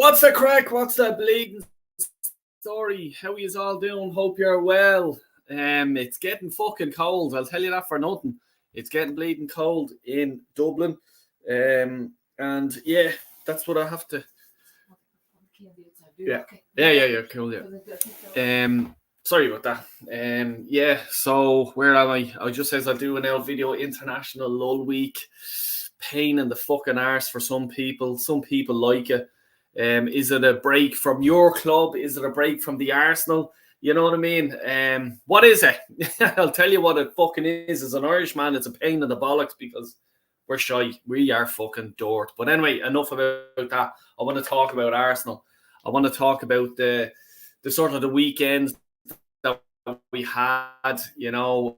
What's the crack? What's the bleeding story? How are you all doing? Hope you're well. It's getting fucking cold. I'll tell you that for nothing. It's getting bleeding cold in Dublin. And yeah, that's what I have to. Yeah. Cool, yeah. Sorry about that. Yeah, so where am I? I just says I'll do an L video International Lull Week. Pain in the fucking arse for some people. Some people like it. Is it a break from your club? Is it a break from the Arsenal? You know what I mean? What is it? I'll tell you what it fucking is. As an Irishman, it's a pain in the bollocks because we're shy. We are fucking dirt. But anyway, enough about that. I want to talk about Arsenal. I want to talk about the sort of the weekends that we had, you know,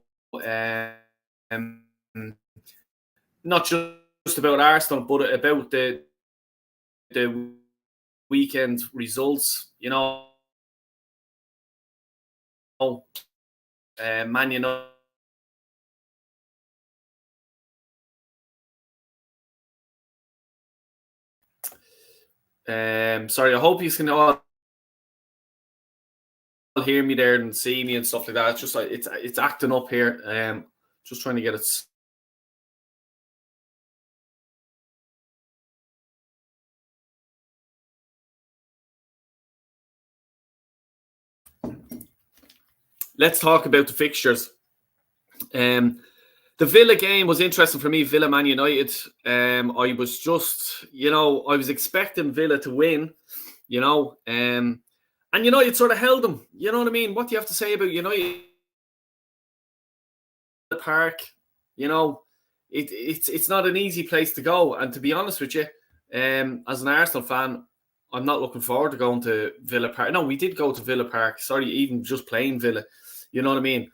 not just about Arsenal, but about the weekend results, you know. Man United. Sorry, I hope you can all hear me there and see me and stuff like that. It's just like it's acting up here. Just trying to get it. Let's talk about the fixtures. The Villa game was interesting for me, Villa Man United. I was just, you know, I was expecting Villa to win, you know, and United sort of held them. You know what I mean? What do you have to say about United? Park, you know, it's not an easy place to go. And to be honest with you, as an Arsenal fan, I'm not looking forward to going to Villa Park. No, we did go to Villa Park. Sorry, even just playing Villa. You know what I mean?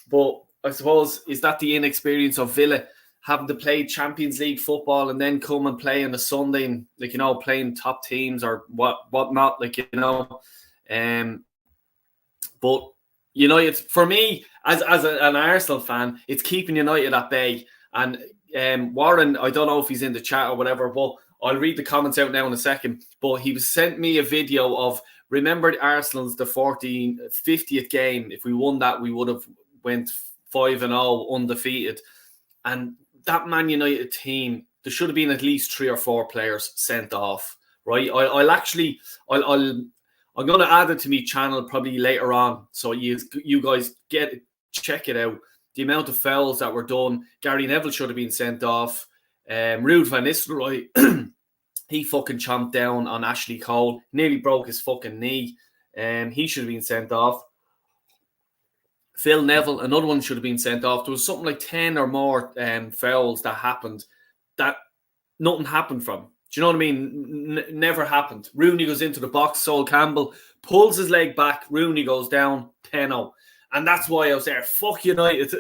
But I suppose, is that the inexperience of Villa having to play Champions League football and then come and play on a Sunday and, like, you know, playing top teams or whatnot, like, you know. But United, for me, as an Arsenal fan, it's keeping United at bay. And Warren, I don't know if he's in the chat or whatever, but I'll read the comments out now in a second. But he sent me a video of, remember Arsenal's the 50th game. If we won that, we would have went 5-0 undefeated. And that Man United team, there should have been at least 3 or 4 players sent off, right? I'm going to add it to my channel probably later on, so you guys check it out. The amount of fouls that were done. Gary Neville should have been sent off. Ruud van Nistelrooy, he fucking chomped down on Ashley Cole. Nearly broke his fucking knee. He should have been sent off. Phil Neville, another one, should have been sent off. There was something like 10 or more fouls that happened that nothing happened from. Do you know what I mean? Never happened. Rooney goes into the box. Sol Campbell pulls his leg back. Rooney goes down 10-0. And that's why I was there. Fuck United.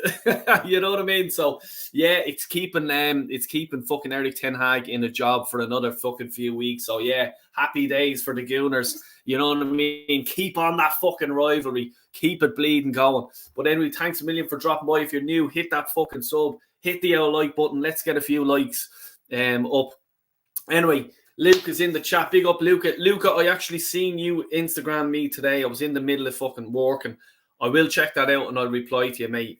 You know what I mean? So, yeah, it's keeping fucking Eric Ten Hag in a job for another fucking few weeks. So, yeah, happy days for the Gooners. You know what I mean? Keep on that fucking rivalry. Keep it bleeding going. But anyway, thanks a million for dropping by. If you're new, hit that fucking sub. Hit the like button. Let's get a few likes up. Anyway, Luke is in the chat. Big up, Luca. Luca, I actually seen you Instagram me today. I was in the middle of fucking working. I will check that out and I'll reply to you, mate.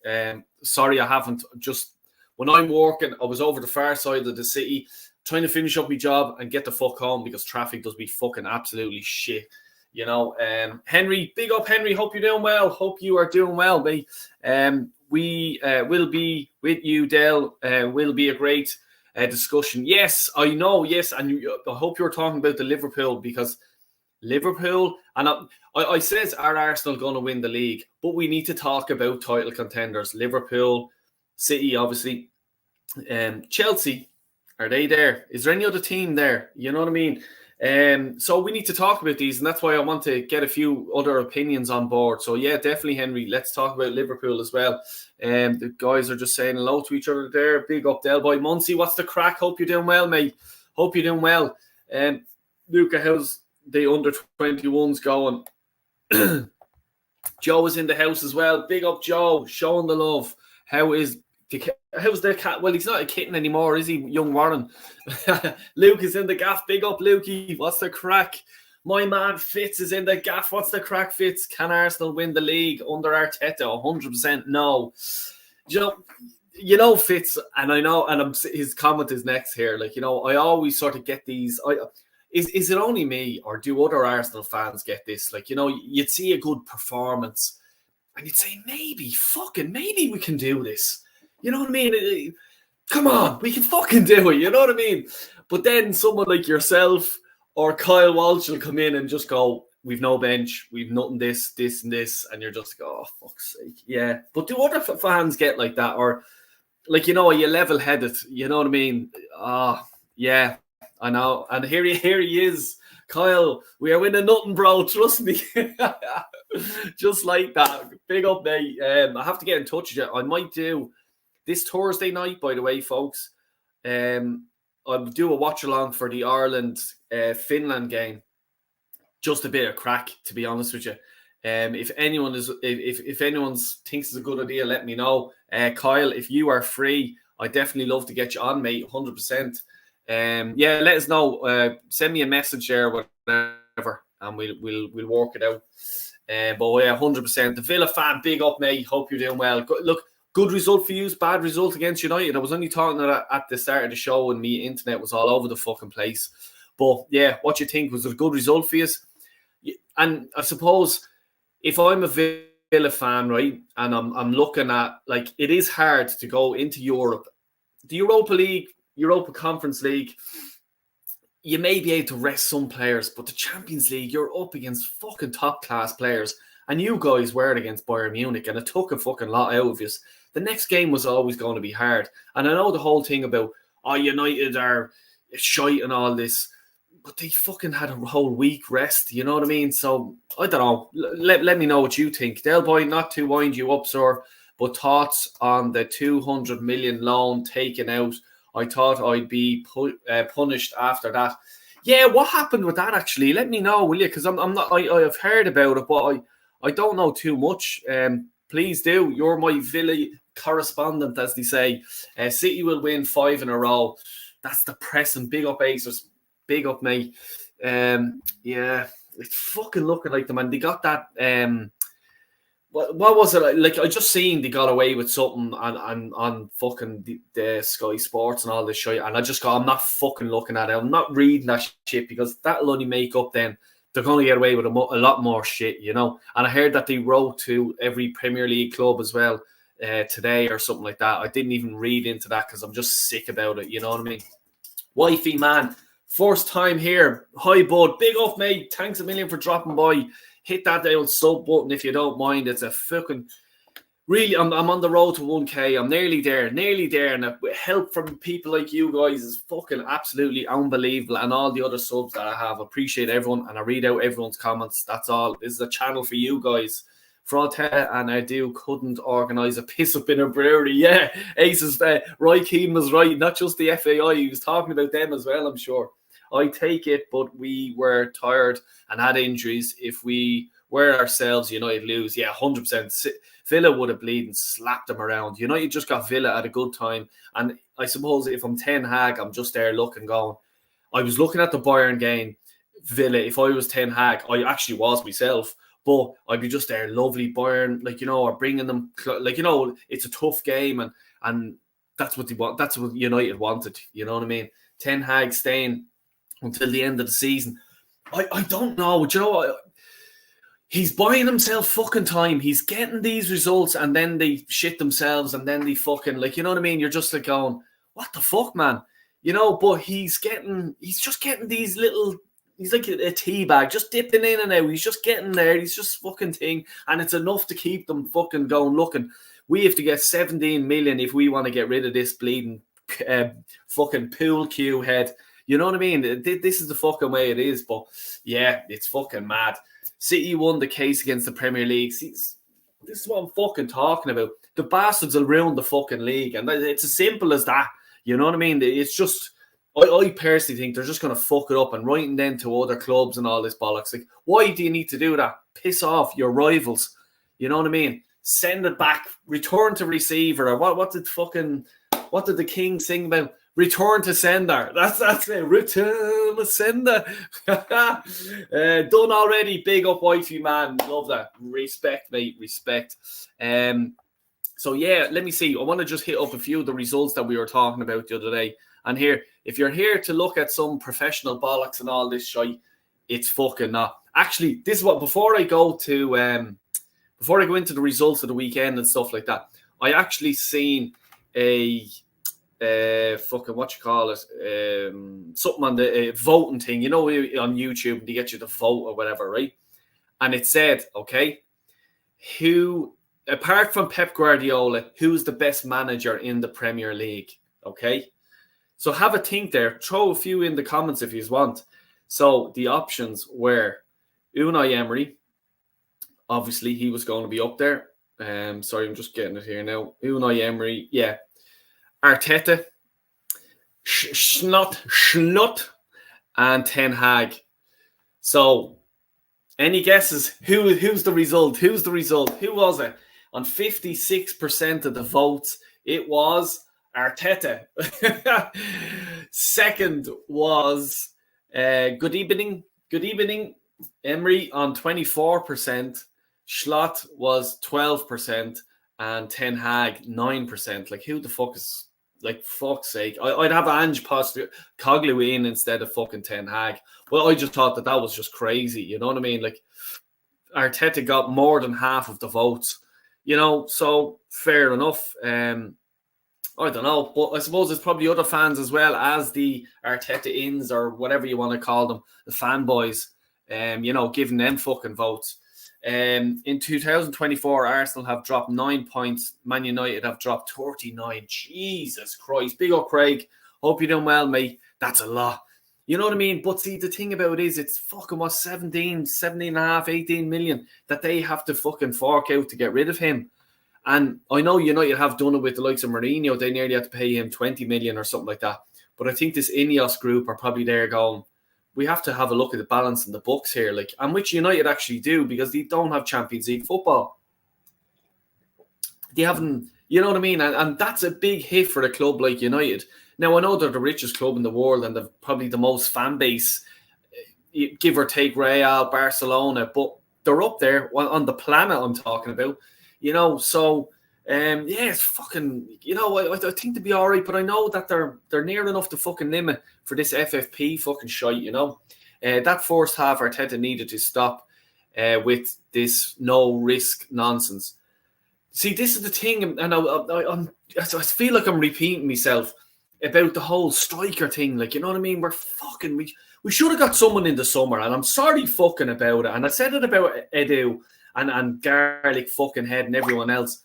Sorry, I haven't. Just when I'm working, I was over the far side of the city trying to finish up my job and get the fuck home because traffic does be fucking absolutely shit. You know, Henry, big up, Henry. Hope you're doing well. Hope you are doing well, mate. We will be with you, Dale. Will be a great discussion. Yes, I know. Yes, and I hope you're talking about the Liverpool, because Liverpool, and I says, are Arsenal going to win the league? But we need to talk about title contenders. Liverpool, City, obviously. Chelsea, are they there? Is there any other team there? You know what I mean? So we need to talk about these, and that's why I want to get a few other opinions on board. So yeah, definitely, Henry. Let's talk about Liverpool as well. The guys are just saying hello to each other there. Big up, Del Boy Muncie. What's the crack? Hope you're doing well, mate. Hope you're doing well. Luca, how's the under-21s going? Joe is in the house as well. Big up, Joe. Showing the love. How is How's the cat? Well, he's not a kitten anymore, is he, young Warren? Luke is in the gaff. Big up, Lukey. What's the crack? My man Fitz is in the gaff. What's the crack, Fitz? Can Arsenal win the league under Arteta? 100% no. You know, Fitz, and I know, and his comment is next here. Like, you know, I always sort of get these. Is it only me, or do other Arsenal fans get this? Like, you know, you'd see a good performance, and you'd say, maybe we can do this. You know what I mean? Come on, we can fucking do it. You know what I mean? But then someone like yourself or Kyle Walsh will come in and just go, we've no bench, we've nothing, this, and this. And you're just like, oh, fuck's sake. Yeah. But do other fans get like that? Or, like, you know, are you level-headed? You know what I mean? Yeah, I know. And here he is. Kyle, we are winning nothing, bro. Trust me. Just like that. Big up, mate. I have to get in touch with you. I might do this Thursday night, by the way, folks. I'll do a watch-along for the Ireland-Finland game. Just a bit of crack, to be honest with you. If anyone thinks it's a good idea, let me know. Kyle, if you are free, I definitely love to get you on, mate. 100%. Yeah, let us know. Send me a message there, whatever, and we'll work it out. But yeah, 100%. The Villa fan, big up, mate. Hope you're doing well. Look, good result for you. Bad result against United. I was only talking at the start of the show, and my internet was all over the fucking place. But yeah, what you think? Was it a good result for you? And I suppose if I'm a Villa fan, right, and I'm looking at, like, it is hard to go into Europe, the Europa League, Europa Conference League, you may be able to rest some players, but the Champions League, you're up against fucking top-class players, and you guys were against Bayern Munich, and it took a fucking lot out of you. The next game was always going to be hard. And I know the whole thing about, United are shite and all this, but they fucking had a whole week rest, you know what I mean? So, I don't know. Let me know what you think. Del Boy, not to wind you up, sir, but thoughts on the 200 million loan taken out. I thought I'd be punished after that. Yeah, what happened with that, actually? Let me know, will you? Because I've heard about it, but I don't know too much. Please do. You're my Villa correspondent, as they say. City will win 5 in a row. That's depressing. Big up, Acers. Big up, mate. Yeah, it's fucking looking like them. And they got that. What was it like? I just seen they got away with something on fucking the Sky Sports and all this shit. And I just go, I'm not fucking looking at it. I'm not reading that shit, because that'll only make up then. They're going to get away with a lot more shit, you know. And I heard that they wrote to every Premier League club as well today or something like that. I didn't even read into that because I'm just sick about it, you know what I mean? Wifey, man, first time here. Hi, bud. Big up, mate. Thanks a million for dropping by. Hit that old sub button if you don't mind. It's a fucking... Really, I'm on the road to 1K. I'm nearly there. And help from people like you guys is fucking absolutely unbelievable. And all the other subs that I have. Appreciate everyone. And I read out everyone's comments. That's all. This is a channel for you guys. Frothe and Adu couldn't organise a piss up in a brewery. Yeah, Aces. Roy Keane was right. Not just the FAI. He was talking about them as well, I'm sure. I take it, but we were tired and had injuries. If we were ourselves, United lose. Yeah, 100%. Villa would have bleed and slapped them around. United just got Villa at a good time. And I suppose if I'm Ten Hag, I'm just there looking, going. I was looking at the Bayern game, Villa. If I was Ten Hag, I actually was myself. But I'd be just there, lovely Bayern, like, or bringing them, like, it's a tough game. And that's what they want. That's what United wanted. You know what I mean? Ten Hag staying until the end of the season. I don't know. Do you know what? He's buying himself fucking time. He's getting these results, and then they shit themselves, and then they fucking, like, you know what I mean? You're just like going, what the fuck, man? But he's just getting these little, he's like a tea bag, just dipping in and out. He's just getting there. He's just fucking thing, and it's enough to keep them fucking going. Looking, we have to get 17 million if we want to get rid of this bleeding fucking pool cue head. You know what I mean? This is the fucking way it is. But yeah, it's fucking mad. City won the case against the Premier League. See, this is what I'm fucking talking about. The bastards will ruin the fucking league. And it's as simple as that. You know what I mean? It's just, I personally think they're just going to fuck it up and writing then to other clubs and all this bollocks. Like, why do you need to do that? Piss off your rivals. You know what I mean? send it back, return to receiver, or what did the king sing about? Return to sender. That's it. Return to sender. Done already. Big up, wifey man. Love that. Respect, mate. Respect. So yeah, let me see. I want to just hit up a few of the results that we were talking about the other day. And here, if you're here to look at some professional bollocks and all this shit, it's fucking not. Actually, this is what before I go into the results of the weekend and stuff like that, I actually seen a fucking something on the voting thing, you know, on YouTube, they get you to vote or whatever, right? And it said, okay, who, apart from Pep Guardiola, who's the best manager in the Premier League? Okay, so have a think there. Throw a few in the comments if you want. So the options were Unai Emery. Obviously, he was going to be up there. Sorry, I'm just getting it here now. Unai Emery, yeah. Arteta, Schnott, and Ten Hag. So, any guesses? Who's the result? Who was it? On 56% of the votes, it was Arteta. Second was Good evening, Emery on 24%. Schlott was 12%. And Ten Hag 9%. Like, who the fuck is, like, fuck's sake? I'd have Ange Postecoglou in instead of fucking Ten Hag. Well, I just thought that was just crazy. You know what I mean? Like, Arteta got more than half of the votes. You know, so fair enough. I don't know, but I suppose there's probably other fans as well as the Arteta-ins or whatever you want to call them, the fanboys. You know, giving them fucking votes. In 2024, Arsenal have dropped 9 points. Man United have dropped 39. Jesus Christ. Big up, Craig. Hope you're doing well, mate. That's a lot. You know what I mean? But see, the thing about it is, it's fucking 17 and a half, 18 million that they have to fucking fork out to get rid of him. And I know United have done it with the likes of Mourinho. They nearly had to pay him 20 million or something like that. But I think this Ineos group are probably there going, we have to have a look at the balance in the books here, like, and which United actually do, because they don't have Champions League football. They haven't, you know what I mean? And that's a big hit for a club like United. Now, I know they're the richest club in the world and they've probably the most fan base, give or take Real, Barcelona, but they're up there on the planet I'm talking about, you know, so... yeah, it's fucking, you know, I think they'll be all right, but I know that they're near enough to fucking limit for this FFP fucking shite, you know. That first half, Arteta needed to stop with this no-risk nonsense. See, this is the thing, and I feel like I'm repeating myself about the whole striker thing, like, you know what I mean? We should have got someone in the summer, and I'm sorry fucking about it, and I said it about Edu and Garlic fucking Head and everyone else.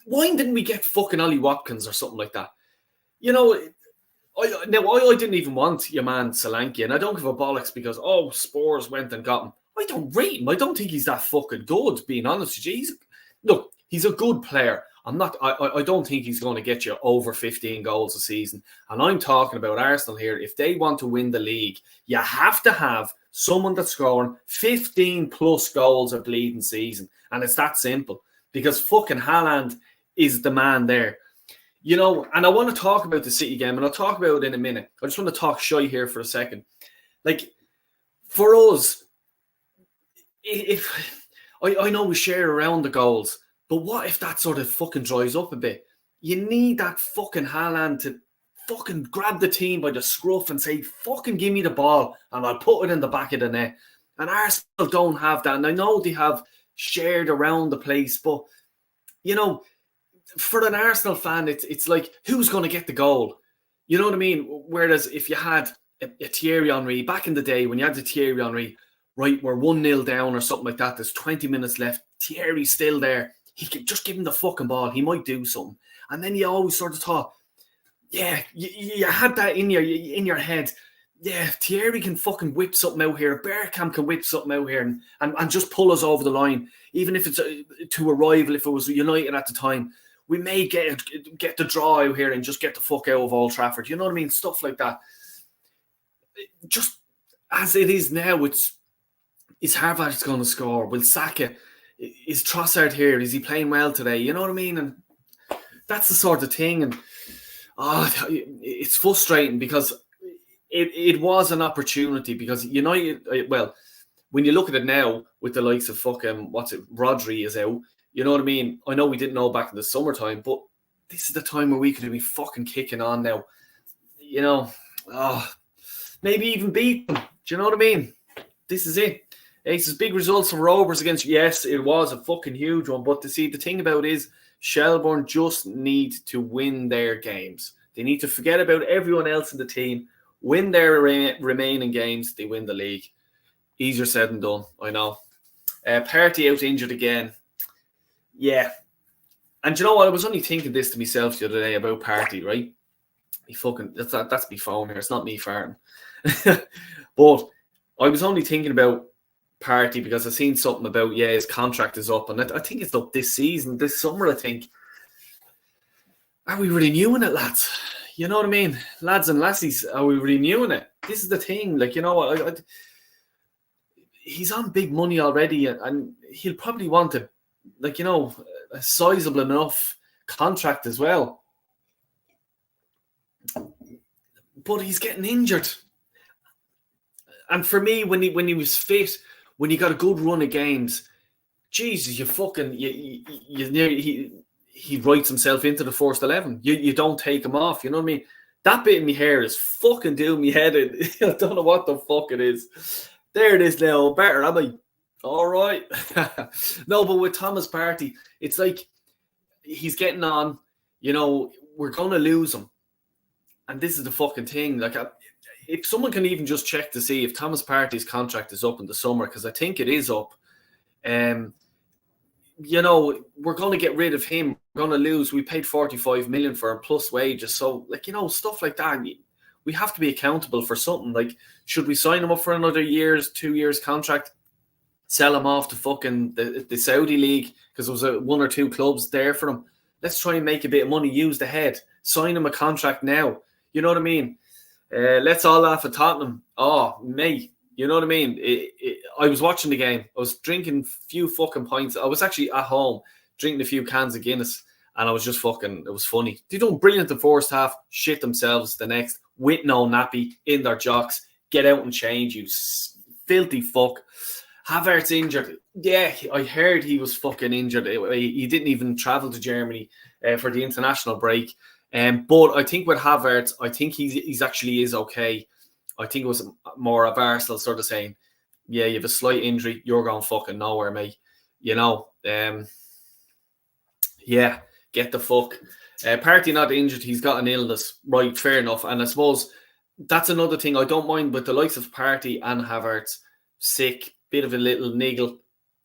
Why didn't we get fucking Ollie Watkins or something like that? You know, I didn't even want your man Solanke, and I don't give a bollocks because, Spurs went and got him. I don't rate him. I don't think he's that fucking good, being honest with you. Look, he's a good player. I don't think he's going to get you over 15 goals a season. And I'm talking about Arsenal here. If they want to win the league, you have to have someone that's scoring 15 plus goals a bleeding season. And it's that simple. Because fucking Haaland is the man there. You know, and I want to talk about the City game, and I'll talk about it in a minute. I just want to talk shy here for a second. Like, for us, if I know we share around the goals, but what if that sort of fucking dries up a bit? You need that fucking Haaland to fucking grab the team by the scruff and say, fucking give me the ball, and I'll put it in the back of the net. And Arsenal don't have that, and I know they have shared around the place, but you know, for an Arsenal fan, it's like, who's going to get the goal? You know what I mean? Whereas if you had a Thierry Henry back in the day, when you had the Thierry Henry, right, we're 1-0 down or something like that, there's 20 minutes left, Thierry's still there, he could just give him the fucking ball, he might do something. And then you always sort of thought, yeah, you had that in your head. Yeah, Thierry can fucking whip something out here. Bergkamp can whip something out here and just pull us over the line. Even if it's to a rival, if it was United at the time, we may get the draw out here and just get the fuck out of Old Trafford. You know what I mean? Stuff like that. Just as it is now, is Harvard's going to score? Will Saka is Trossard here? Is he playing well today? You know what I mean? And that's the sort of thing. And it's frustrating because it was an opportunity because United, well, when you look at it now with the likes of fucking, Rodri is out, you know what I mean? I know we didn't know back in the summertime, but this is the time where we could be fucking kicking on now. You know, maybe even beat them. Do you know what I mean? This is it. Ace's big results from Rovers against, yes, it was a fucking huge one. But to see, the thing about it is Shelbourne just need to win their games. They need to forget about everyone else in the team, win their remaining games, they win the league. Easier said than done, I know. Partey out injured again. Yeah. And you know what? I was only thinking this to myself the other day about Partey, right? That's me phone here. It's not me farting. But I was only thinking about Partey because I seen something about, his contract is up. And I think it's up this season, this summer, I think. Are we renewing it, lads? You know what I mean? Lads and lassies, are we renewing it? This is the thing. Like, you know what? He's on big money already, and he'll probably want a sizable enough contract as well. But he's getting injured. And for me, when he was fit, when he got a good run of games, Jesus, he writes himself into the first 11. You don't take him off. You know what I mean? That bit in my hair is fucking doing me head in. I don't know what the fuck it is. There it is now. Better, am I? All right. No, but with Thomas Partey, it's like he's getting on. You know, we're going to lose him. And this is the fucking thing. Like, if someone can even just check to see if Thomas Partey's contract is up in the summer, because I think it is up. You know, we're going to get rid of him. We're going to lose. We paid 45 million for him plus wages. So, like, you know, stuff like that. We have to be accountable for something. Like, should we sign him up for another 2 years contract? Sell him off to fucking the Saudi league because there was one or two clubs there for him. Let's try and make a bit of money. Use the head. Sign him a contract now. You know what I mean? Let's all laugh at Tottenham. Oh, mate. You know what I mean? I was watching the game. I was drinking a few fucking pints. I was actually at home drinking a few cans of Guinness, and I was just fucking, it was funny. They done brilliant the first half, shit themselves the next, with no nappy, in their jocks. Get out and change, you filthy fuck. Havertz injured. Yeah, I heard he was fucking injured. He didn't even travel to Germany for the international break. But I think with Havertz, I think he's actually is okay. I think it was more of Arsenal sort of saying, yeah, you have a slight injury, you're going fucking nowhere, mate. You know, yeah, get the fuck. Partey not injured, he's got an illness. Right, fair enough. And I suppose that's another thing I don't mind with the likes of Partey and Havertz. Sick, bit of a little niggle.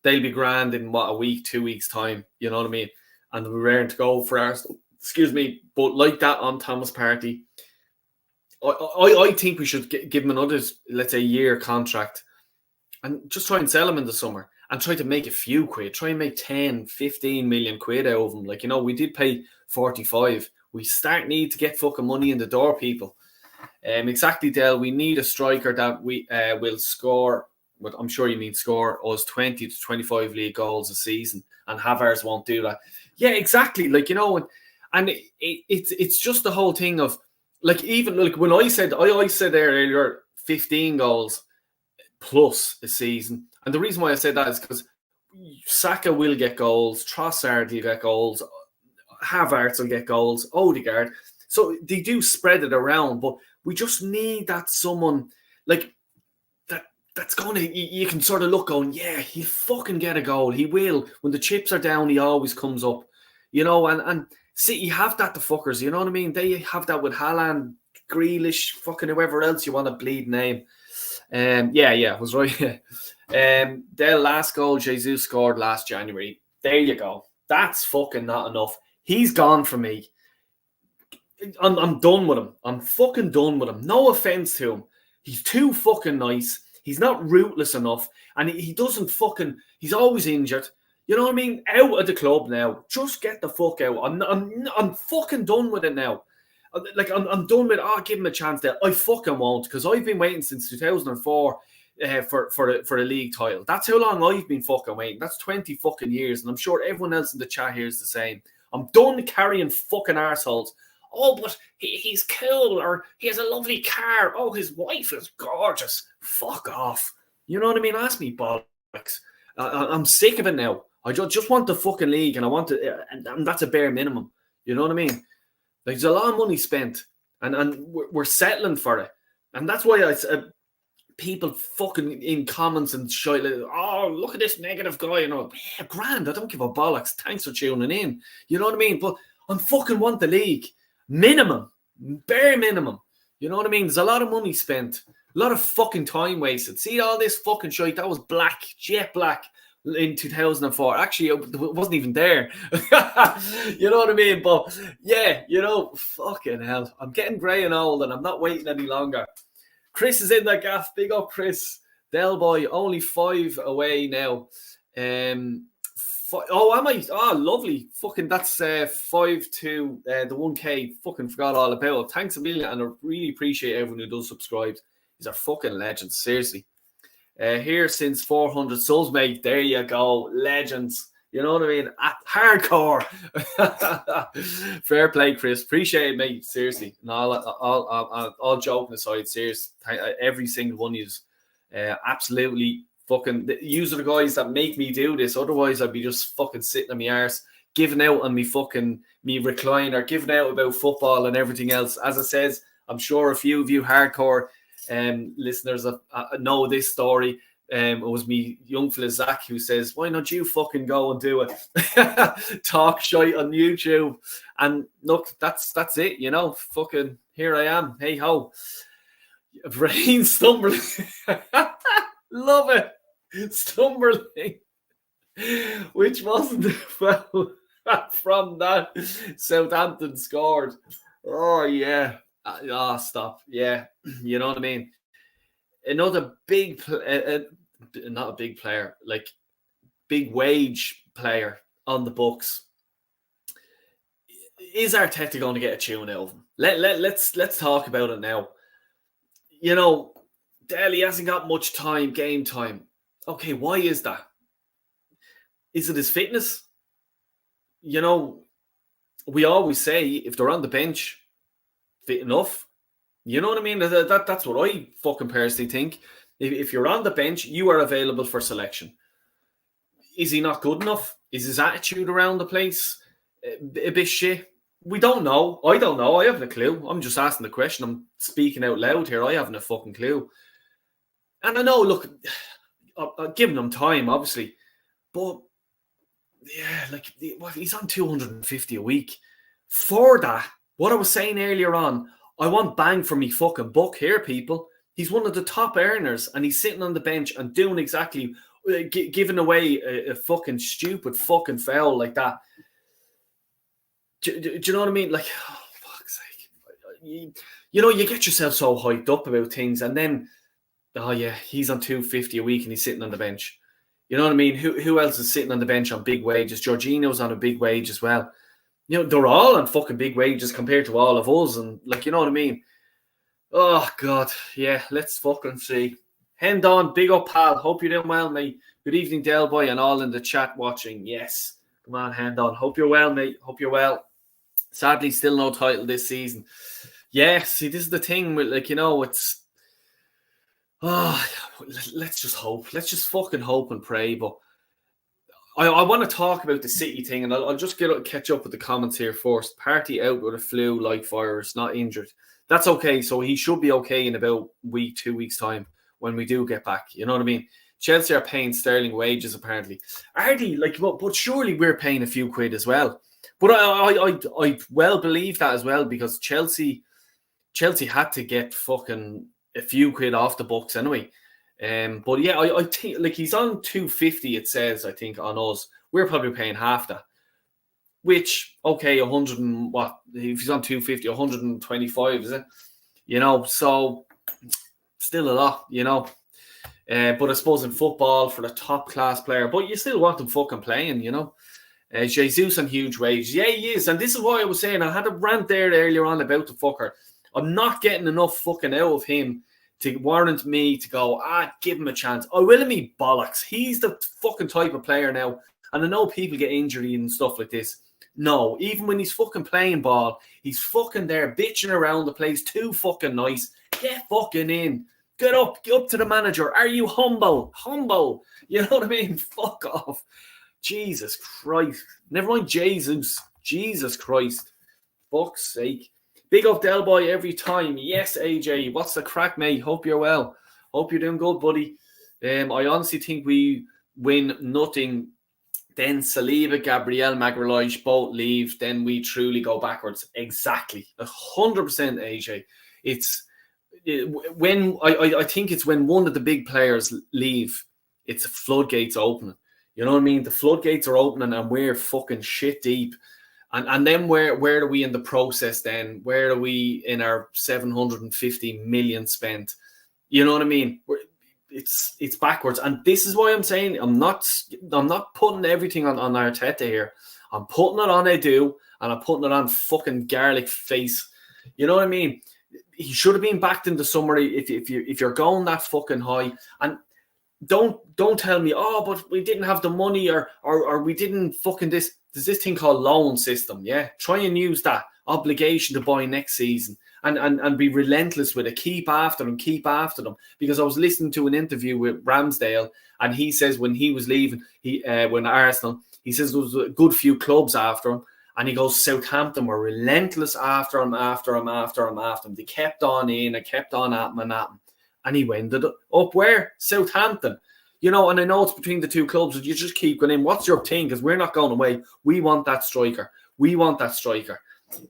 They'll be grand in, a week, 2 weeks' time. You know what I mean? And we're raring to go for Arsenal. Excuse me. But like that on Thomas Partey, I think we should give him another, let's say, year contract and just try and sell him in the summer and try to make a few quid. Try and make 10, 15 million quid out of him. Like, you know, we did pay 45. We need to get fucking money in the door, people. Exactly, Del. We need a striker that we will score, but I'm sure you mean score us 20 to 25 league goals a season, and Havertz won't do that. Yeah, exactly. Like, you know, and it's just the whole thing of, like, even like when I said there earlier 15 goals plus a season, and the reason why I said that is because Saka will get goals, Trossard will get goals, Havertz will get goals, Odegaard. So they do spread it around, but we just need that someone like that's going to, you can sort of look going, yeah, he'll fucking get a goal. He will. When the chips are down, he always comes up. You know, and City have that, the fuckers, you know what I mean? They have that with Haaland, Grealish, fucking whoever else you want to bleed name. Yeah, I was right. Their last goal Jesus scored last January. There you go. That's fucking not enough. He's gone for me. I'm done with him. I'm fucking done with him. No offense to him. He's too fucking nice. He's not ruthless enough. And he doesn't fucking, he's always injured. You know what I mean? Out of the club now. Just get the fuck out. I'm fucking done with it now. Like, I'm done with it. I'll give him a chance there. I fucking won't, because I've been waiting since 2004. for a league title. That's how long I've been fucking waiting. That's 20 fucking years, and I'm sure everyone else in the chat here is the same. I'm done carrying fucking arseholes. Oh, but he's cool, or he has a lovely car. Oh, his wife is gorgeous. Fuck off. You know what I mean? Ask me bollocks. I'm sick of it now. I just want the fucking league, and I want to, and that's a bare minimum. You know what I mean? Like, there's a lot of money spent, and we're settling for it, and that's why people fucking in comments and shit like, oh, look at this negative guy, you know. Yeah, grand, I don't give a bollocks. Thanks for tuning in. You know what I mean? But I fucking want the league. Minimum. Bare minimum. You know what I mean? There's a lot of money spent. A lot of fucking time wasted. See all this fucking shit? That was black, jet black in 2004. Actually, it wasn't even there. You know what I mean? But yeah, you know, fucking hell. I'm getting grey and old, and I'm not waiting any longer. Chris is in that gaff. Big up, Chris. Del Boy, only 5 away now. Oh, am I? Oh, lovely. Fucking, that's 5 to the 1K. Fucking forgot all about it. Thanks a million, and I really appreciate everyone who does subscribe. These are fucking legends, seriously. Here since 400 subs, mate. There you go. Legends. You know what I mean? Hardcore. Fair play, Chris. Appreciate it, mate. Seriously. No, all joking aside, serious. Every single one is absolutely fucking. These are the guys that make me do this. Otherwise, I'd be just fucking sitting on my arse, giving out on me recliner, giving out about football and everything else. As I says, I'm sure a few of you hardcore listeners know this story. It was me young fella Zach who says, why not you fucking go and do it? Talk shite on YouTube. And look, that's it, you know. Fucking here I am. Hey ho. Brain stumbling. Love it. Stumbling. Which wasn't well from that. Southampton scored. Oh yeah. Stop. Yeah. You know what I mean? Another big not a big player, like big wage player on the books. Is Arteta going to get a tune out of him? Let's talk about it now. You know, Dele hasn't got much time, game time. Okay, why is that? Is it his fitness? You know, we always say if they're on the bench, fit enough. You know what I mean? That's what I fucking personally think. If you're on the bench, you are available for selection. Is he not good enough? Is his attitude around the place a bit shit? We don't know. I don't know. I haven't a clue. I'm just asking the question. I'm speaking out loud here. I haven't a fucking clue. And I know, look, I'm giving him time, obviously. But, yeah, like, he's on 250 a week. For that, what I was saying earlier on, I want bang for me fucking buck here, people. He's one of the top earners, and he's sitting on the bench and doing exactly, giving away a fucking stupid fucking foul like that. Do you know what I mean? Like, oh, fuck's sake. You know, you get yourself so hyped up about things, and then, oh yeah, he's on 250 a week and he's sitting on the bench. You know what I mean? Who else is sitting on the bench on big wages? Jorginho's on a big wage as well. You know, they're all on fucking big wages compared to all of us, and like, you know what I mean? Oh, God. Yeah, let's fucking see. Hendon, big up, pal. Hope you're doing well, mate. Good evening, Del Boy, and all in the chat watching. Yes. Come on, Hendon. Hope you're well, mate. Hope you're well. Sadly, still no title this season. Yeah, see, this is the thing with, like, you know, it's... Oh, let's just hope. Let's just fucking hope and pray, but... I want to talk about the City thing, and I'll just catch up with the comments here first. Partey out with a flu-like virus, not injured. That's okay. So he should be okay in about 2 weeks' time when we do get back. You know what I mean? Chelsea are paying Sterling wages, apparently. Are they? Like, but surely we're paying a few quid as well. But I well believe that as well, because Chelsea had to get fucking a few quid off the books anyway. But yeah, I think, like, he's on 250, it says, I think, on us. We're probably paying half that. Which, okay, 100 and what? If he's on 250, 125, is it? You know, so still a lot, you know. But I suppose in football, for the top class player, but you still want them fucking playing, you know. Jesus on huge wages. Yeah, he is. And this is why I was saying, I had a rant there earlier on about the fucker. I'm not getting enough fucking out of him to warrant me to go, give him a chance. I will me bollocks. He's the fucking type of player now. And I know people get injured and stuff like this. No, even when he's fucking playing ball, he's fucking there bitching around the place, too fucking nice. Get fucking in. Get up to the manager. Are you humble? Humble. You know what I mean? Fuck off. Jesus Christ. Never mind Jesus. Jesus Christ. Fuck's sake. Big up Del Boy every time. Yes, AJ. What's the crack, mate? Hope you're well. Hope you're doing good, buddy. I honestly think we win nothing. Then Saliba, Gabriel, Magalhaes both leave. Then we truly go backwards. Exactly. 100% AJ. I think it's when one of the big players leave, it's floodgates opening. You know what I mean? The floodgates are opening and we're fucking shit deep. And then where are we in the process then? Where are we in our 750 million spent? You know what I mean? It's backwards. And this is why I'm saying I'm not putting everything on Arteta here. I'm putting it on Edu and I'm putting it on fucking garlic face. You know what I mean? He should have been backed in the summer if you're going that fucking high. And don't tell me, but we didn't have the money or we didn't fucking this. There's this thing called loan system, yeah? Try and use that obligation to buy next season and be relentless with it. Keep after them. Because I was listening to an interview with Ramsdale and he says when he was leaving, when Arsenal, he says there was a good few clubs after him. And he goes, Southampton were relentless after him. They kept on in and kept on at him. And he ended up where? Southampton. You know, and I know it's between the two clubs, but you just keep going in. What's your thing? Because we're not going away. We want that striker.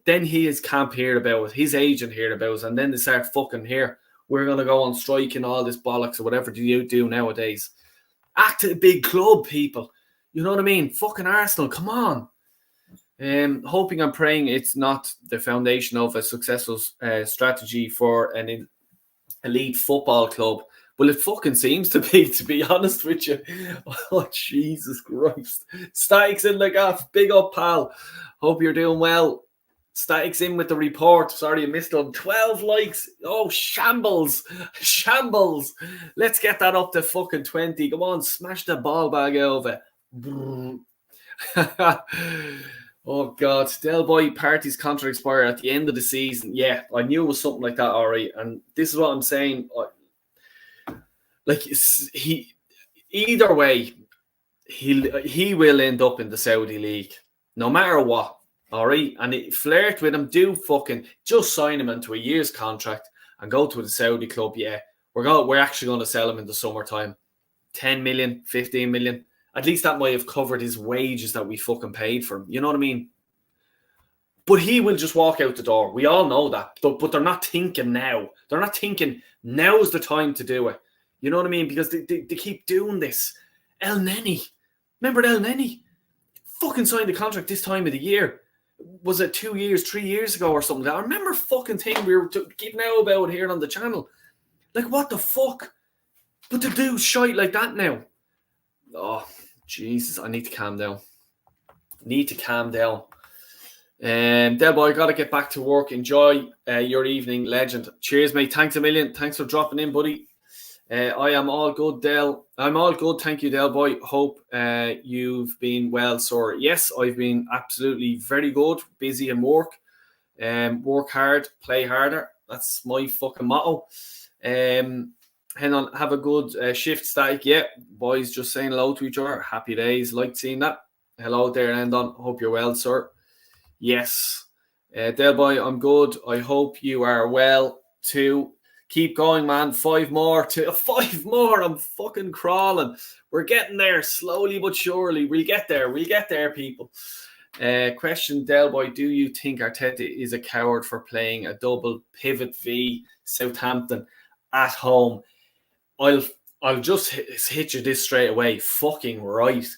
Then his camp heard about it. His agent heard about it. And then they start fucking here. We're going to go on strike and all this bollocks or whatever do you do nowadays. Act at a big club, people. You know what I mean? Fucking Arsenal, come on. Hoping and praying it's not the foundation of a successful strategy for an elite football club. Well, it fucking seems to be honest with you. Oh, Jesus Christ. Statics in the gaff. Big up, pal. Hope you're doing well. Statics in with the report. Sorry, I missed on 12 likes. Oh, shambles. Let's get that up to fucking 20. Come on, smash the ball bag over. Oh, God. Del Boy Party's contract expire at the end of the season. Yeah, I knew it was something like that, all right. And this is what I'm saying. Either way, he will end up in the Saudi league, no matter what. All right, and flirt with him. Do fucking just sign him into a year's contract and go to the Saudi club. Yeah, we're actually going to sell him in the summertime. 10 million, 15 million. At least that might have covered his wages that we fucking paid for him. You know what I mean? But he will just walk out the door. We all know that. But they're not thinking now. They're not thinking now's the time to do it. You know what I mean? Because they keep doing this. El Neni. Remember El Neni? Fucking signed a contract this time of the year. Was it 2 years, 3 years ago or something? I remember fucking thing we were giving out about here on the channel. Like, what the fuck? But to do shite like that now. Oh, Jesus. I need to calm down. Del Boy, got to get back to work. Enjoy your evening, legend. Cheers, mate. Thanks a million. Thanks for dropping in, buddy. I am all good, Del. I'm all good. Thank you, Del Boy. Hope you've been well, sir. Yes, I've been absolutely very good. Busy in work. Work hard, play harder. That's my fucking motto. Hang on, have a good shift, Static. Yeah, boys just saying hello to each other. Happy days. Like seeing that. Hello there, Endon. Hope you're well, sir. Yes. Del Boy, I'm good. I hope you are well too. Keep going, man. 5 more. I'm fucking crawling. We're getting there slowly but surely. We'll get there, people. Question, Del Boy, do you think Arteta is a coward for playing a double pivot v Southampton at home? I'll just hit you this straight away. Fucking right.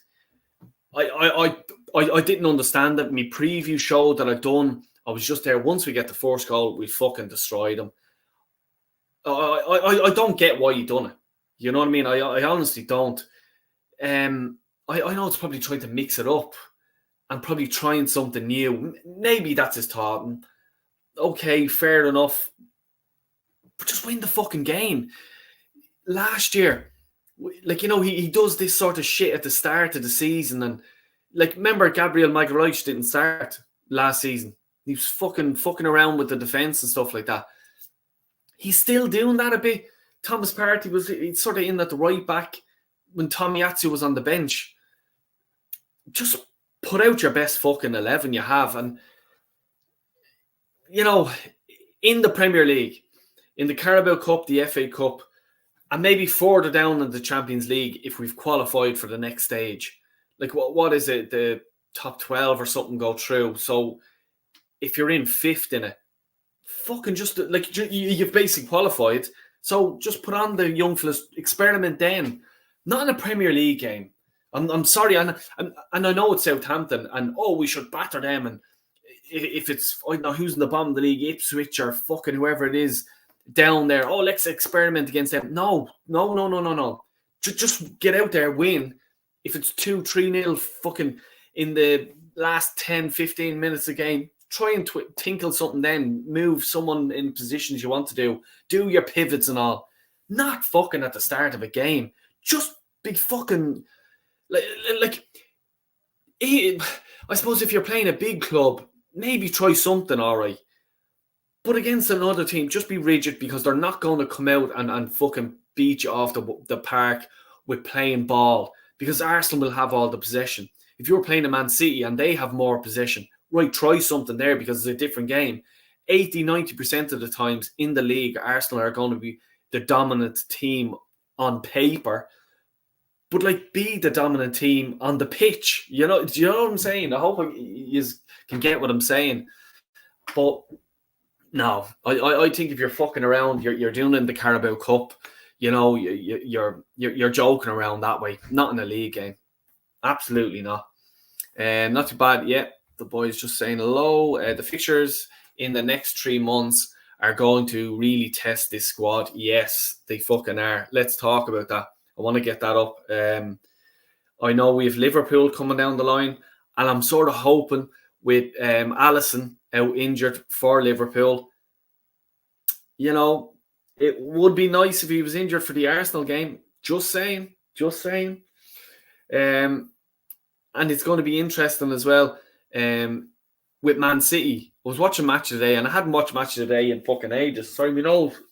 I didn't understand that. My preview show that I've done, I was just there. Once we get the first goal, we fucking destroyed them. I don't get why he done it. You know what I mean? I honestly don't. I know it's probably trying to mix it up and probably trying something new. Maybe that's his thought. Okay, fair enough. but just win the fucking game. Last year, like, you know, he does this sort of shit at the start of the season, and like, remember Gabriel Magalhaes didn't start last season. He was fucking around with the defense and stuff like that. He's still doing that a bit. Thomas Partey was sort of in at the right back when Tomiyasu was on the bench. Just put out your best fucking 11 you have. And, you know, in the Premier League, in the Carabao Cup, the FA Cup, and maybe further down in the Champions League if we've qualified for the next stage. Like, what is it? The top 12 or something go through. So if you're in fifth in it, fucking just, like, you've basically qualified. So just put on the young fellas, experiment then. Not in a Premier League game. I'm sorry, and I know it's Southampton, and we should batter them. And if it's, I don't know who's in the bottom of the league, Ipswich or fucking whoever it is down there, let's experiment against them. No. Just get out there, win. If it's 2-3-0 fucking in the last 10, 15 minutes of the game, try and tinkle something then. Move someone in positions you want to do. Do your pivots and all. Not fucking at the start of a game. Just be fucking... Like, I suppose if you're playing a big club, maybe try something, all right. But against another team, just be rigid, because they're not going to come out and fucking beat you off the park with playing ball, because Arsenal will have all the possession. If you're playing a Man City and they have more possession, right, try something there, because it's a different game. 80-90% of the times in the league, Arsenal are going to be the dominant team on paper. But, like, be the dominant team on the pitch. Do you know what I'm saying? I hope you can get what I'm saying. But no, I think if you're fucking around, you're doing it in the Carabao Cup. You know, you're joking around that way. Not in a league game. Absolutely not. Not too bad yet. The boys just saying hello. The fixtures in the next 3 months are going to really test this squad. Yes, they fucking are. Let's talk about that. I want to get that up. I know we have Liverpool coming down the line, and I'm sort of hoping with Alisson out injured for Liverpool. You know, it would be nice if he was injured for the Arsenal game. Just saying. And it's going to be interesting as well with Man City. I was watching Match of the Day, and I hadn't watched Match of the Day in fucking ages. Sorry, my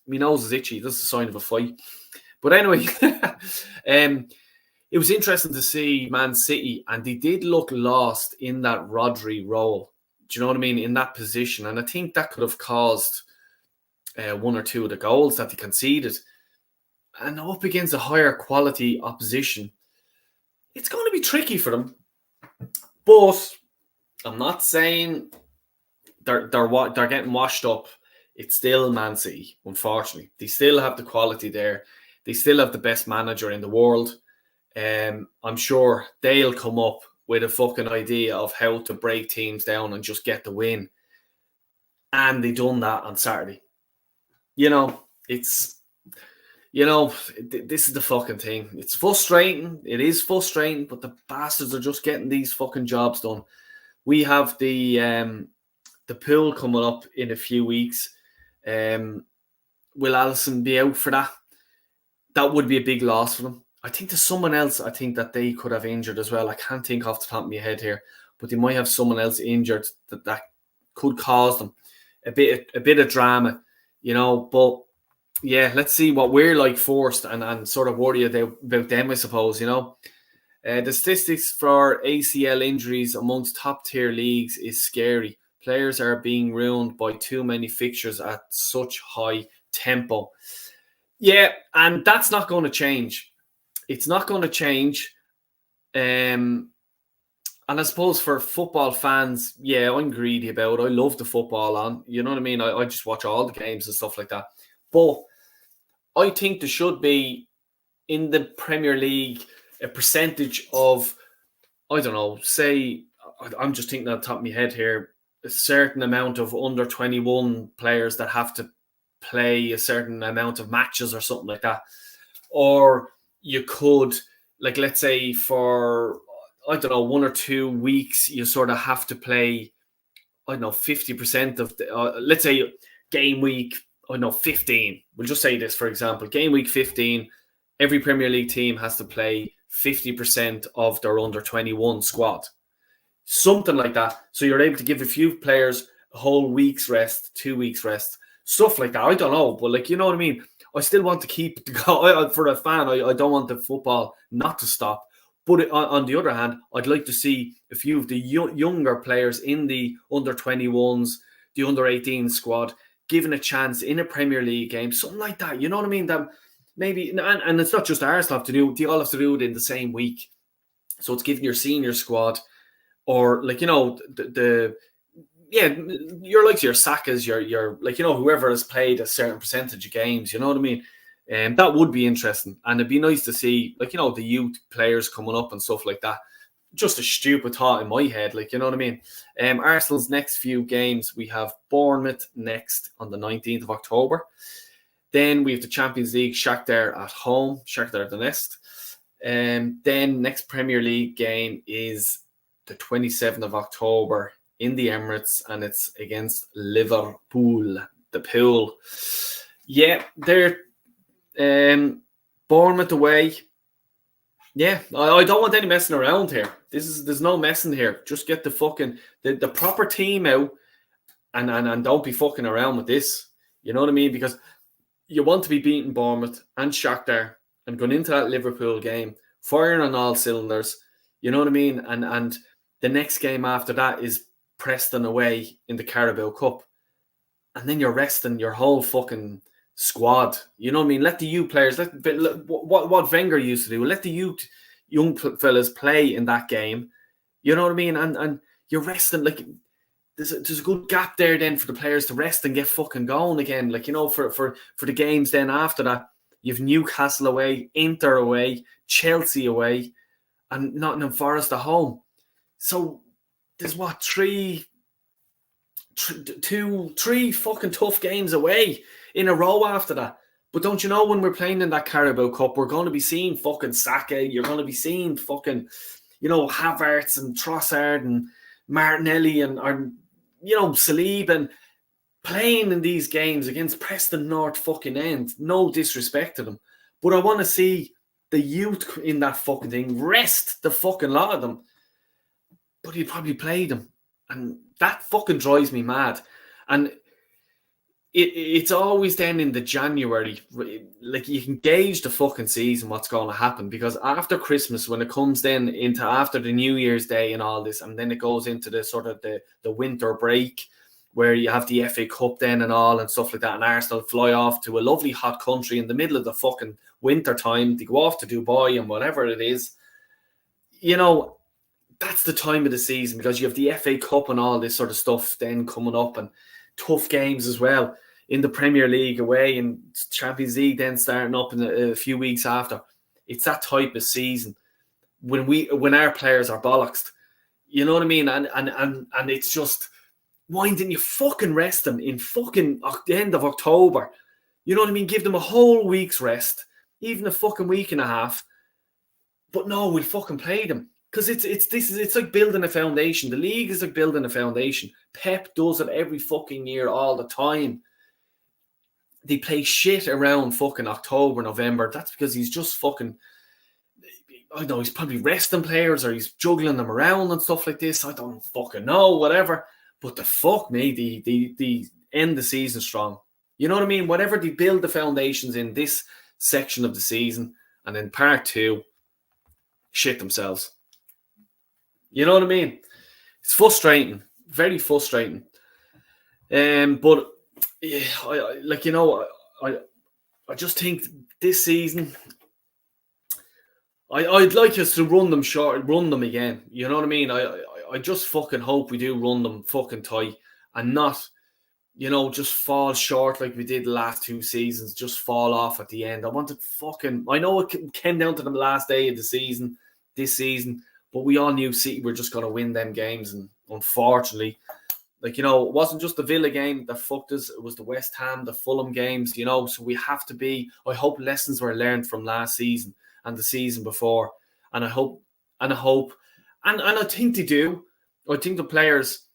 nose is itchy. That's a sign of a fight. But anyway, it was interesting to see Man City, and they did look lost in that Rodri role. Do you know what I mean? In that position. And I think that could have caused one or two of the goals that they conceded. And up against a higher quality opposition, it's going to be tricky for them. But I'm not saying they're getting washed up. It's still Man City, unfortunately. They still have the quality there. They still have the best manager in the world. I'm sure they'll come up with a fucking idea of how to break teams down and just get the win. And they done that on Saturday. This is the fucking thing. It's frustrating. It is frustrating, but the bastards are just getting these fucking jobs done. We have the pool coming up in a few weeks. Will Alisson be out for that? That would be a big loss for them. I think there's someone else I think that they could have injured as well. I can't think off the top of my head here, but they might have someone else injured that could cause them a bit of drama, But yeah, let's see what we're like first and sort of worry about them, I suppose, The statistics for ACL injuries amongst top tier leagues is scary. Players are being ruined by too many fixtures at such high tempo. Yeah, and that's not going to change. It's not going to change. And I suppose for football fans, yeah, I'm greedy about it. I love the football on. You know what I mean? I just watch all the games and stuff like that. But I think there should be, in the Premier League, a percentage of, I don't know, say, I'm just thinking on the top of my head here, a certain amount of under 21 players that have to play a certain amount of matches or something like that. Or you could, like, let's say for, I don't know, 1 or 2 weeks, you sort of have to play, I don't know, 50% of the, let's say game week, 15. We'll just say this, for example, game week 15, every Premier League team has to play 50% of their under 21 squad. Something like that. So you're able to give a few players a whole week's rest, 2 weeks rest, stuff like that. I don't know, but like, you know what I mean? I still want to keep the go. For a fan, I don't want the football not to stop. But on the other hand, I'd like to see a few of the younger players in the under 21s, the under 18 squad, given a chance in a Premier League game, something like that. You know what I mean? That maybe, and it's not just Arsenal have to do. They all have to do it in the same week. So it's giving your senior squad, or like, you know, you're like your Sakas, your like, you know, whoever has played a certain percentage of games. You know what I mean? That would be interesting, and it'd be nice to see, like, you know, the youth players coming up and stuff like that. Just a stupid thought in my head, like, you know what I mean? Arsenal's next few games, we have Bournemouth next on the 19th of October. Then we have the Champions League, Shakhtar at home, Shakhtar Donetsk. Then next Premier League game is the 27th of October in the Emirates, and it's against Liverpool, the Pool. Yeah, they're Bournemouth away. Yeah, I don't want any messing around here. There's no messing here. Just get the fucking the proper team out, and don't be fucking around with this. You know what I mean? Because you want to be beating Bournemouth and Shakhtar and going into that Liverpool game firing on all cylinders. You know what I mean? And the next game after that is Preston away in the Carabao Cup, and then you're resting your whole fucking squad. You know what I mean? Let the youth players, what Wenger used to do, let the young fellas play in that game. You know what I mean? And you're resting, like, there's a good gap there then for the players to rest and get fucking going again. Like, you know, for the games then after that, you've Newcastle away, Inter away, Chelsea away, and Nottingham Forest at home. So there's what, three fucking tough games away in a row after that. But don't you know, when we're playing in that Carabao Cup, we're going to be seeing fucking Saka, you're going to be seeing fucking, you know, Havertz and Trossard and Martinelli and you know, Saliba, and playing in these games against Preston North fucking End. No disrespect to them, but I want to see the youth in that fucking thing rest the fucking lot of them. But he probably played them, and that fucking drives me mad. And it's always then in the January, like, you can gauge the fucking season, what's going to happen, because after Christmas, when it comes then into after the New Year's Day and all this, and then it goes into the sort of the winter break, where you have the FA Cup then and all and stuff like that, and Arsenal fly off to a lovely hot country in the middle of the fucking winter time. They go off to Dubai and whatever it is. You know, that's the time of the season, because you have the FA Cup and all this sort of stuff then coming up, and tough games as well in the Premier League away, and Champions League then starting up in a few weeks after. It's that type of season when our players are bollocksed. You know what I mean? And it's just, why didn't you fucking rest them in fucking the end of October? You know what I mean? Give them a whole week's rest, even a fucking week and a half. But no, we'll fucking play them. Because it's like building a foundation. The league is like building a foundation. Pep does it every fucking year, all the time. They play shit around fucking October, November. That's because he's just fucking, I don't know, he's probably resting players, or he's juggling them around and stuff like this. I don't fucking know, whatever. But the fuck me, they end the season strong. You know what I mean? Whatever they build the foundations in this section of the season, and then part two, shit themselves. You know what I mean? It's frustrating, very frustrating. But yeah, I just think this season, I'd like us to run them again. You know what I mean? I just fucking hope we do run them fucking tight, and not, you know, just fall short like we did the last 2 seasons, just fall off at the end. I know it came down to the last day of the season, this season, but we all knew City were just going to win them games. And unfortunately, like, you know, it wasn't just the Villa game that fucked us. It was the West Ham, the Fulham games, you know. So we have to be, I hope lessons were learned from last season and the season before. And I think they do. I think the players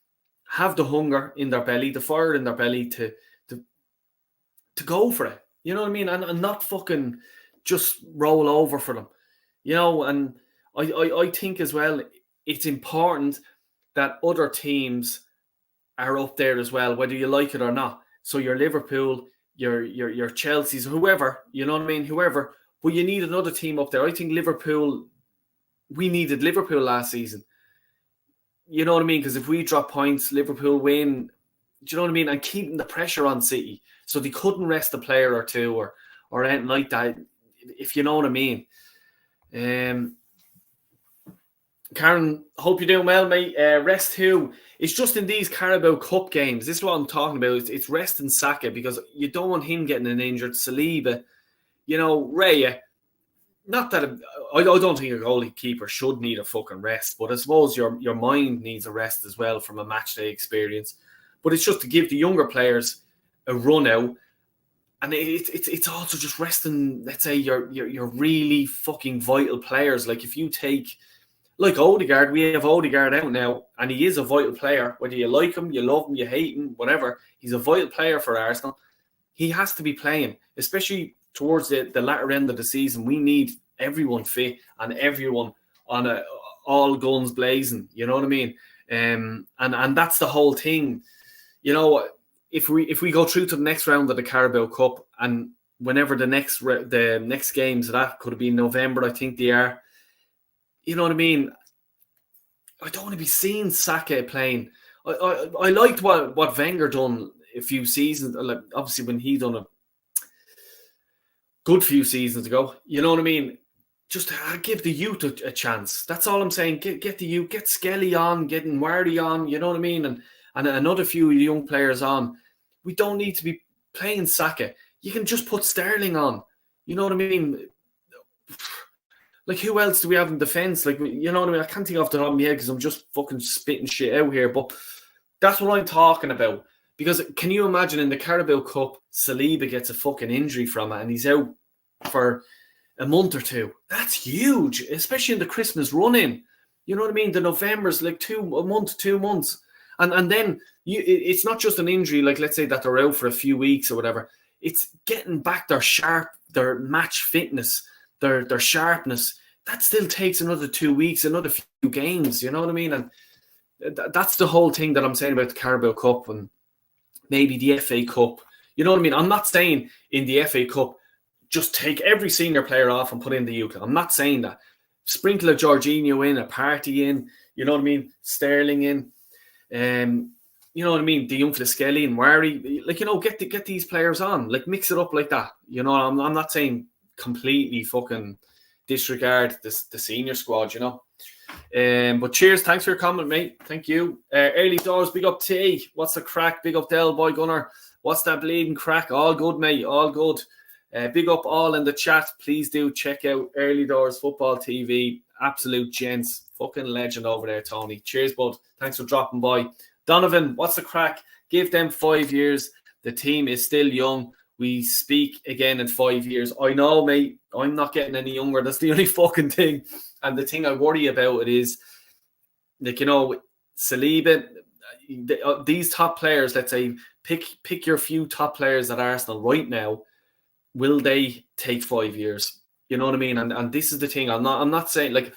have the hunger in their belly, the fire in their belly to to go for it. You know what I mean? And not fucking just roll over for them. You know, and I think as well, it's important that other teams are up there as well, whether you like it or not. So your Liverpool, your Chelsea's, whoever, you know what I mean? Whoever, but you need another team up there. I think Liverpool, we needed Liverpool last season. You know what I mean? Because if we drop points, Liverpool win. Do you know what I mean? And keeping the pressure on City, so they couldn't rest a player or two or anything like that. If you know what I mean. Karen, hope you're doing well, mate. Rest who? It's just in these Carabao Cup games. This is what I'm talking about. It's resting Saka because you don't want him getting an injured. Saliba, you know, Raya. Not that I don't think a goalkeeper should need a fucking rest, but I suppose your mind needs a rest as well from a match day experience. But it's just to give the younger players a run out, and it's also just resting. Let's say your really fucking vital players. Like if you take like Odegaard, we have Odegaard out now, and he is a vital player. Whether you like him, you love him, you hate him, whatever, he's a vital player for Arsenal. He has to be playing, especially towards the latter end of the season. We need everyone fit and everyone on all guns blazing. You know what I mean? And that's the whole thing. You know, if we go through to the next round of the Carabao Cup, and whenever the next games of that could have been November, I think they are. You know what I mean? I don't want to be seeing Saka playing. I liked what Wenger done a few seasons, like obviously when he done a good few seasons ago. You know what I mean? Just give the youth a chance. That's all I'm saying. Get the youth, get Skelly on, get Nwardy on. You know what I mean? And another few young players on. We don't need to be playing Saka. You can just put Sterling on. You know what I mean? Like, who else do we have in defence? Like, you know what I mean? I can't think off the top of my head because I'm just fucking spitting shit out here. But that's what I'm talking about. Because can you imagine in the Carabao Cup, Saliba gets a fucking injury from it and he's out for a month or two? That's huge, especially in the Christmas run-in. You know what I mean? The November's like 2 months. And then it's not just an injury, like let's say that they're out for a few weeks or whatever. It's getting back their match fitness, their sharpness. That still takes another 2 weeks, another few games. You know what I mean? And that's the whole thing that I'm saying about the Carabao Cup and maybe the FA Cup. You know what I mean? I'm not saying in the FA Cup just take every senior player off and put in the youth. I'm not saying that. Sprinkle a Jorginho in, a Partey in. You know what I mean? Sterling in. You know what I mean? The young Skelly and Wari, like, you know, get these players on, like mix it up like that. You know, I'm not saying completely fucking disregard the senior squad, you know. But cheers, thanks for your comment, mate. Thank you. Early doors, big up T. What's the crack? Big up Del Boy Gunner. What's that bleeding crack? All good, mate. All good. Big up all in the chat. Please do check out Early Doors Football TV. Absolute gents. Fucking legend over there, Tony. Cheers, bud. Thanks for dropping by. Donovan, what's the crack? Give them 5 years. The team is still young. We speak again in 5 years. I know, mate. I'm not getting any younger. That's the only fucking thing. And the thing I worry about it is, like, you know, Saliba, these top players, let's say, pick your few top players at Arsenal right now. Will they take 5 years? You know what I mean? And this is the thing. I'm not saying, like,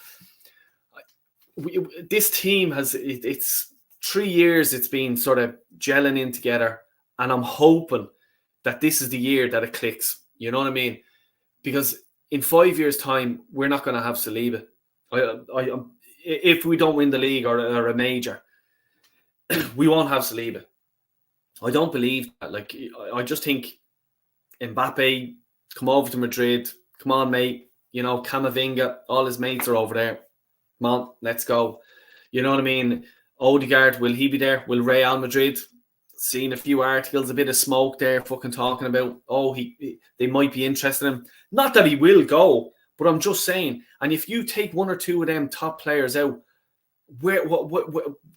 this team has, it's 3 years it's been sort of gelling in together. And I'm hoping that this is the year that it clicks. You know what I mean? Because in 5 years' time, we're not going to have Saliba. If we don't win the league or a major, we won't have Saliba. I don't believe that. Like, I just think Mbappe, come over to Madrid. Come on, mate. You know, Camavinga, all his mates are over there. Come on, let's go. You know what I mean? Odegaard, will he be there? Will Real Madrid? Seen a few articles, a bit of smoke there, fucking talking about, they might be interested in him. Not that he will go, but I'm just saying. And if you take one or two of them top players out, what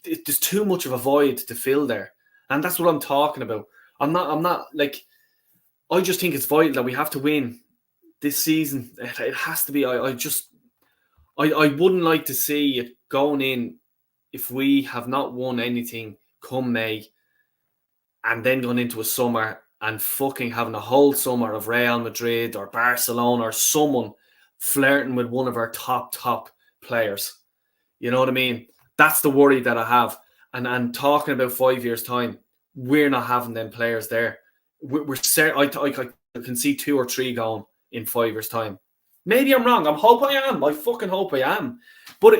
there's too much of a void to fill there, and that's what I'm talking about. I'm not like, I just think it's vital that we have to win this season. It has to be. I wouldn't like to see it going in if we have not won anything come May, and then going into a summer and fucking having a whole summer of Real Madrid or Barcelona or someone flirting with one of our top players. You know what I mean? That's the worry that I have. And talking about 5 years' time, we're not having them players there. We're I can see 2 or 3 going in 5 years' time. Maybe I'm wrong. I hope I am. I fucking hope I am. But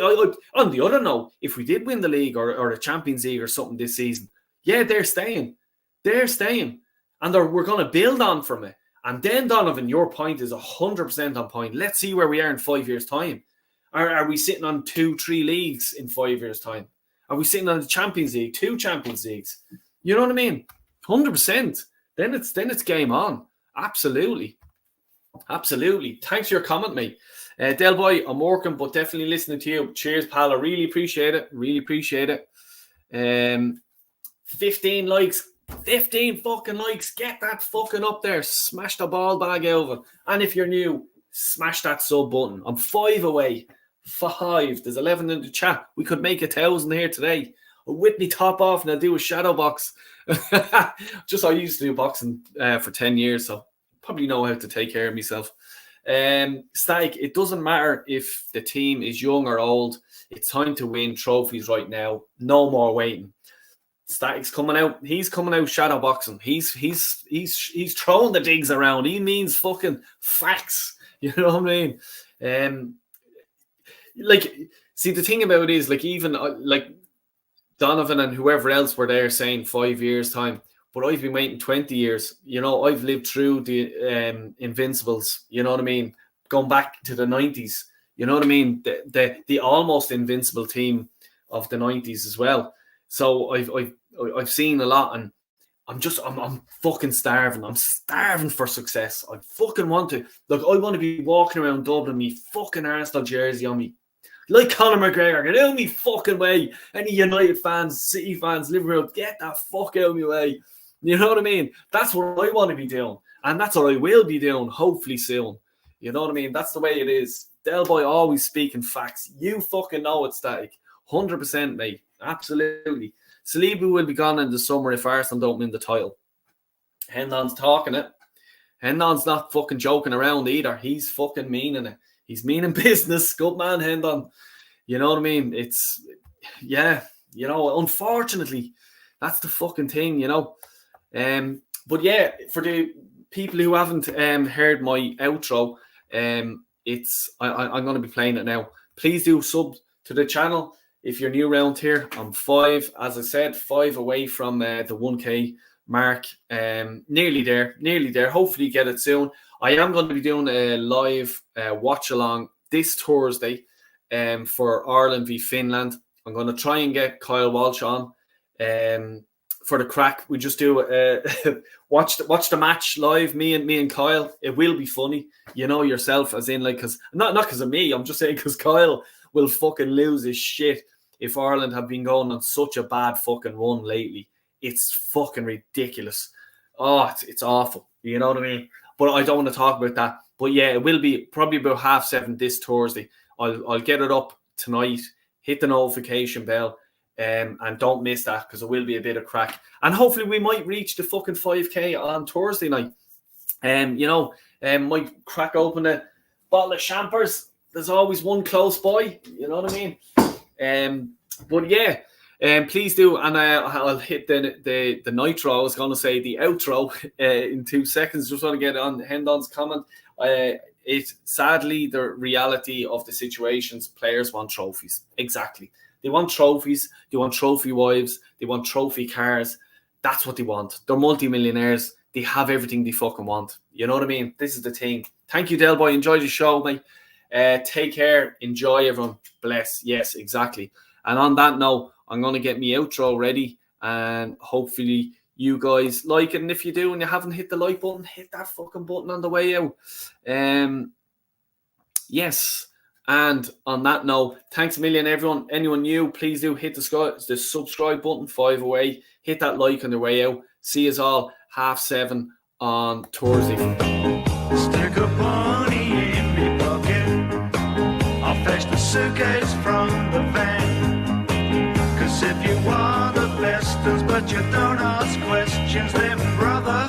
on the other note, if we did win the league or the Champions League or something this season, yeah, they're staying. They're staying. And we're going to build on from it. And then, Donovan, your point is 100% on point. Let's see where we are in 5 years' time. Are we sitting on 2-3 leagues in 5 years' time? Are we sitting on the Champions League, 2 Champions Leagues? You know what I mean? 100%. Then it's game on. Absolutely. Absolutely. Thanks for your comment, mate. Del Boy, I'm working, but definitely listening to you. Cheers, pal. I really appreciate it. Really appreciate it. 15 likes. 15 fucking likes. Get that fucking up there. Smash the ball bag over. And if you're new, smash that sub button. I'm 5 away. 5. There's 11 in the chat. We could make 1,000 here today. I'll whip me top off and I'll do a shadow box. Just I used to do boxing for 10 years, so probably know how to take care of myself. Stag, it doesn't matter if the team is young or old. It's time to win trophies right now. No more waiting. Stag's coming out. He's coming out shadow boxing. He's throwing the digs around. He means fucking facts. You know what I mean? See, the thing about it is, even Donovan and whoever else were there saying 5 years time, but I've been waiting 20 years. You know, I've lived through the Invincibles. You know what I mean? Going back to the 90s. You know what I mean? The almost invincible team of the 90s as well. So I've seen a lot, and I'm fucking starving. I'm starving for success. I fucking want to. I want to be walking around Dublin, me fucking Arsenal jersey on me. Like Conor McGregor, get out of me fucking way. Any United fans, City fans, Liverpool, get that fuck out of me way. You know what I mean? That's what I want to be doing. And that's what I will be doing, hopefully soon. You know what I mean? That's the way it is. Del Boy always speaking facts. You fucking know it's static. 100%, mate. Absolutely. Saliba will be gone in the summer if Arsenal don't win the title. Hendon's talking it. Hendon's not fucking joking around either. He's fucking meaning it. He's meaning business. Good man, Hendon. You know what I mean? It's, yeah, you know, unfortunately, that's the fucking thing, you know. But yeah, for the people who haven't heard my outro, I'm going to be playing it now. Please do sub to the channel if you're new around here. I'm 5, as I said, 5 away from the 1K mark. Nearly there. Hopefully get it soon. I am going to be doing a live watch along this Thursday for Ireland v Finland. I'm going to try and get Kyle Walsh on for the crack. We just do watch the match live, me and Kyle. It will be funny, you know yourself, as in, like, because not because of me. I'm just saying because Kyle will fucking lose his shit if Ireland have been going on such a bad fucking run lately. It's fucking ridiculous. Oh, it's awful. You know what I mean? But I don't want to talk about that. But yeah, it will be probably about 7:30 this Thursday. I'll get it up tonight. Hit the notification bell. And don't miss that, because it will be a bit of crack. And hopefully we might reach the fucking 5K on Thursday night. You know, might crack open a bottle of champers. There's always one close by. You know what I mean? But yeah, please do. And I'll hit the nitro. I was going to say the outro in 2 seconds. Just want to get on Hendon's comment. It's sadly the reality of the situations. Players want trophies. Exactly. They want trophies. They want trophy wives. They want trophy cars. That's what they want. They're multimillionaires. They have everything they fucking want. You know what I mean? This is the thing. Thank you, Del Boy. Enjoy the show, mate. Take care. Enjoy, everyone. Bless. Yes, exactly. And on that note, I'm going to get my outro ready. And hopefully you guys like it. And if you do and you haven't hit the like button, hit that fucking button on the way out. Yes. And on that note, thanks a million, everyone. Anyone new, please do hit the subscribe button, 5 away. Hit that like on the way out. See us all 7:30 on Thursday. Stick a money in me pocket. I'll fetch the suitcase from the van. 'Cause if you want the blessings but you don't ask questions, then brother,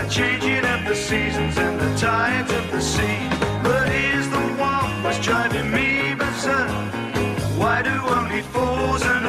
the changing of the seasons and the tides of the sea. But here's the one was driving me berserk. Why do only fools and